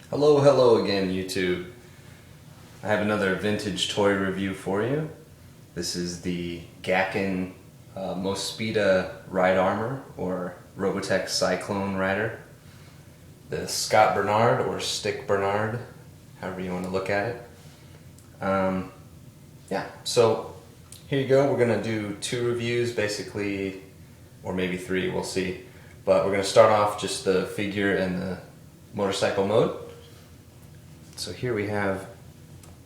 Hello again, YouTube. I have another vintage toy review for you. This is the Gakken Mospeada ride armor, or Robotech Cylone rider. The Scott Bernard, or Stick Bernard, however you want to look at it. Yeah, so here you go. We're going to do two reviews, basically, or maybe three, we'll see. But we're going to start off just the figure and the motorcycle mode. So here we have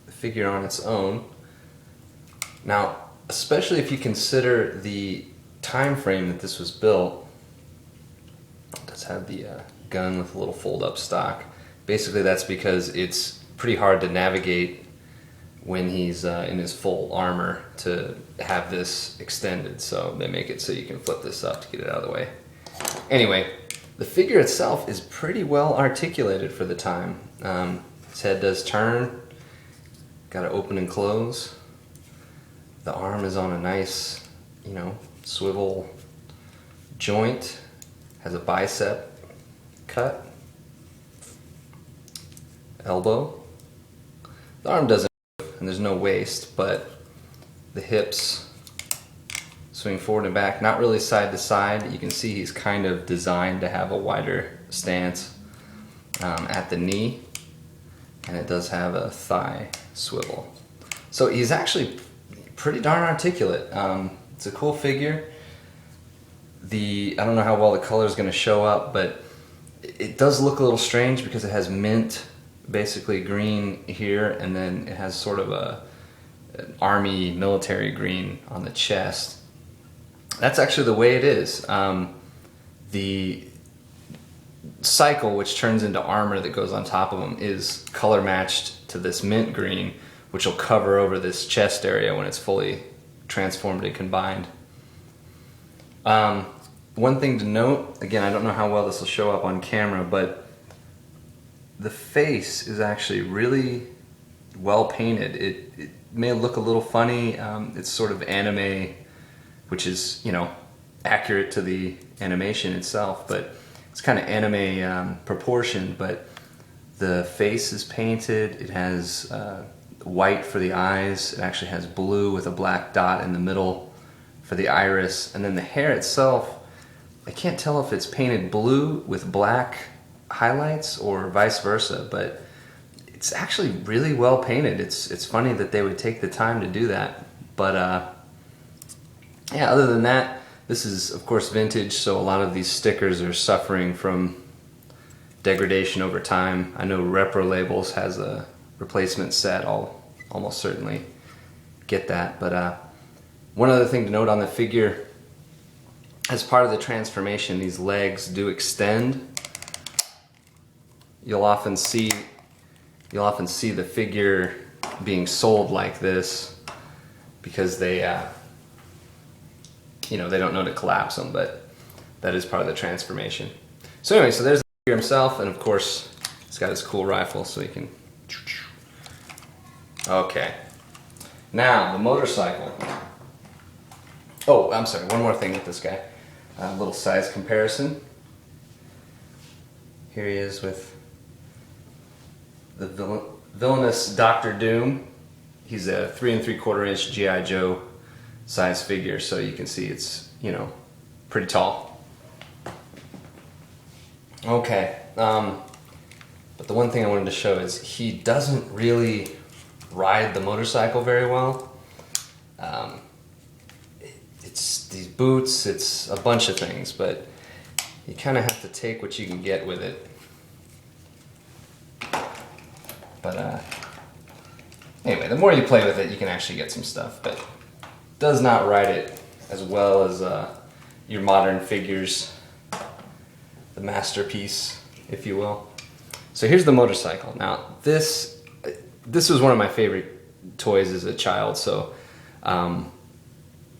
the figure on its own. Now, especially if you consider the time frame that this was built, it does have the gun with a little fold-up stock. Basically, that's because it's pretty hard to navigate when he's in his full armor to have this extended. So they make it so you can flip this up to get it out of the way. Anyway, the figure itself is pretty well articulated for the time. His head does turn, got to open and close. The arm is on a nice, swivel joint, has a bicep cut, elbow. The arm doesn't move, and there's no waist, but the hips swing forward and back, not really side to side. You can see he's kind of designed to have a wider stance at the knee, and it does have a thigh swivel. So he's actually pretty darn articulate. It's a cool figure. I don't know how well the color is going to show up, but it does look a little strange because it has mint, basically green here, and then it has sort of an army military green on the chest. That's actually the way it is. The cycle, which turns into armor that goes on top of them, is color matched to this mint green, which will cover over this chest area when it's fully transformed and combined. One thing to note, again, I don't know how well this will show up on camera, but the face is actually really well painted. It may look a little funny. It's sort of anime, which is, accurate to the animation itself, but it's kind of anime proportion, but the face is painted. It has white for the eyes. It actually has blue with a black dot in the middle for the iris. And then the hair itself, I can't tell if it's painted blue with black highlights or vice versa, but it's actually really well painted. It's funny that they would take the time to do that. But yeah, other than that, this is, of course, vintage, so a lot of these stickers are suffering from degradation over time. I know Repro Labels has a replacement set. I'll almost certainly get that. But one other thing to note on the figure, as part of the transformation, these legs do extend. You'll often see the figure being sold like this because they they don't know to collapse them, but that is part of the transformation. So anyway, so there's the figure himself, and of course, he's got his cool rifle, so he can... Okay. Now, the motorcycle. Oh, I'm sorry, one more thing with this guy. A little size comparison. Here he is with the villainous Dr. Doom. He's a 3 3/4 inch G.I. Joe size figure, so you can see it's, pretty tall. Okay, but the one thing I wanted to show is he doesn't really ride the motorcycle very well. It's these boots, it's a bunch of things, but you kind of have to take what you can get with it. But anyway, the more you play with it, you can actually get some stuff, but does not ride it as well as your modern figures, the masterpiece, if you will. So here's the motorcycle. Now this was one of my favorite toys as a child, so I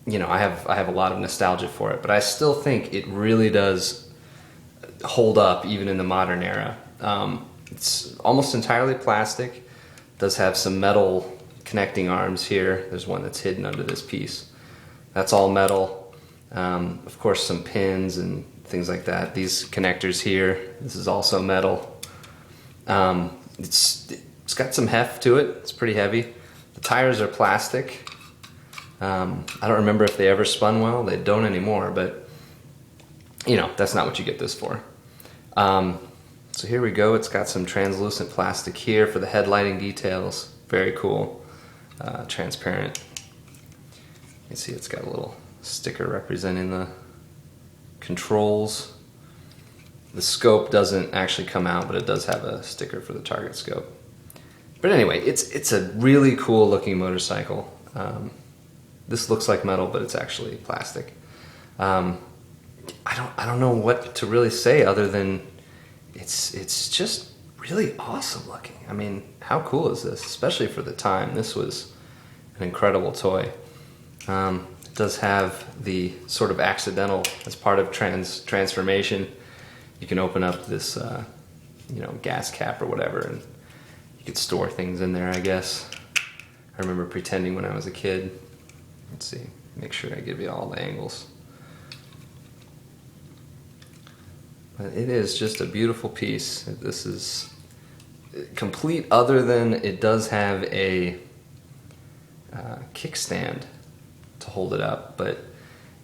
have a lot of nostalgia for it, but I still think it really does hold up even in the modern era. It's almost entirely plastic. Does have some metal connecting arms here. There's one that's hidden under this piece. That's all metal. Of course, some pins and things like that. These connectors here, this is also metal. It's got some heft to it. It's pretty heavy. The tires are plastic. I don't remember if they ever spun well. They don't anymore, but you know, that's not what you get this for. So here we go. It's got some translucent plastic here for the headlighting details. Very cool. Transparent. You can see it's got a little sticker representing the controls. The scope doesn't actually come out, but it does have a sticker for the target scope. But anyway, it's a really cool looking motorcycle. This looks like metal, but it's actually plastic. I don't know what to really say other than it's just really awesome looking. I mean, how cool is this? Especially for the time. This was an incredible toy. It does have the sort of accidental, as part of transformation, you can open up this you know, gas cap or whatever, and you could store things in there, I guess. I remember pretending when I was a kid. Let's see, make sure I give you all the angles. But it is just a beautiful piece. This is complete, other than it does have a kickstand to hold it up, but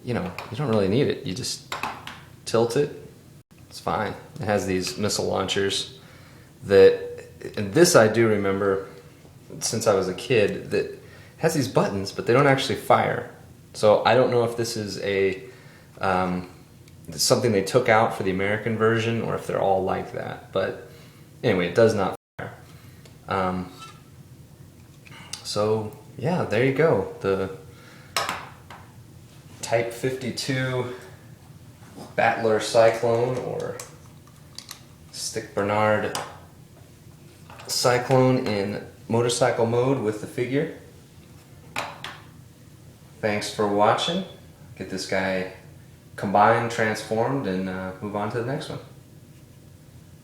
you know, you don't really need it. You just tilt it, it's fine. It has these missile launchers that, and this I do remember since I was a kid, that has these buttons, but they don't actually fire. So I don't know if this is a something they took out for the American version, or if they're all like that. But anyway, it does not fire. So yeah, there you go. The Type 52 Battler Cylone, or Stick Bernard Cylone in motorcycle mode with the figure. Thanks for watching. Get this guy combined, transformed, and move on to the next one.